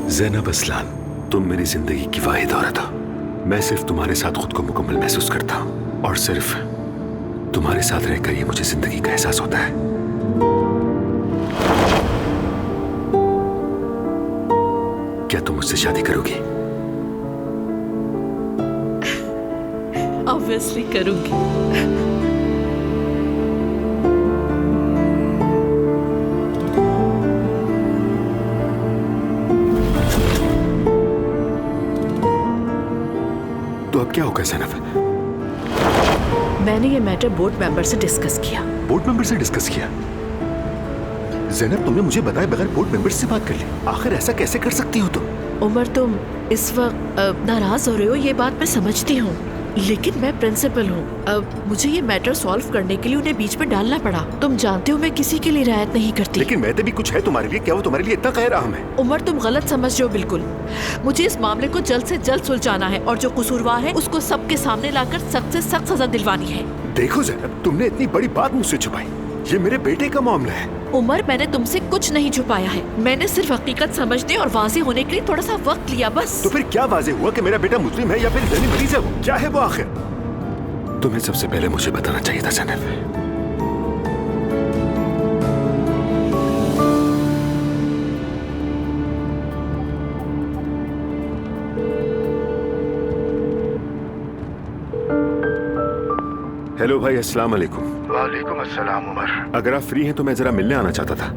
ज़ैनब असलान, तुम मेरी जिंदगी की वाहिद औरत हो। मैं सिर्फ तुम्हारे साथ खुद को मुकम्मल महसूस करता हूँ और सिर्फ तुम्हारे साथ रहकर ये मुझे जिंदगी का एहसास होता है। क्या तुम मुझसे शादी करोगी? ऑब्वियसली करूंगी। तो अब क्या होगा ज़ैनब? मैंने ये मैटर बोर्ड मेंबर से डिस्कस किया। बोर्ड मेंबर से डिस्कस किया? ज़ैनब, तुमने मुझे बताए बगैर बोर्ड मेंबर से बात कर ली। आखिर ऐसा कैसे कर सकती हो तुम? उमर, तुम इस वक्त नाराज हो रहे हो, ये बात मैं समझती हूँ, लेकिन मैं प्रिंसिपल हूँ। मुझे ये मैटर सॉल्व करने के लिए उन्हें बीच में डालना पड़ा। तुम जानते हो मैं किसी के लिए रियायत नहीं करती। लेकिन मैं भी कुछ है तुम्हारे लिए। क्या वो तुम्हारे लिए इतना गैर अहम है? उमर, तुम गलत समझ रहे हो बिल्कुल। मुझे इस मामले को जल्द से जल्द सुलझाना है और जो कसूरवार है उसको सबके सामने लाकर सख्त से सख्त सजा दिलवानी है। देखो ज़ैनब, तुमने इतनी बड़ी बात मुझसे छुपाई। ये मेरे बेटे का मामला है। उमर, मैंने तुमसे कुछ नहीं छुपाया है। मैंने सिर्फ हकीकत समझने और वाज़ेह होने के लिए थोड़ा सा वक्त लिया, बस। तो फिर क्या वाज़ेह हुआ कि मेरा बेटा मुस्लिम है या फिर जनी मरीज है? वो क्या है वो आखिर? तुम्हें सबसे पहले मुझे बताना चाहिए था ज़ैनब। हेलो भाई, अस्सलाम वालेकुम। वालेकुम अस्सलाम उमर। अगर आप फ्री हैं तो मैं जरा मिलने आना चाहता था।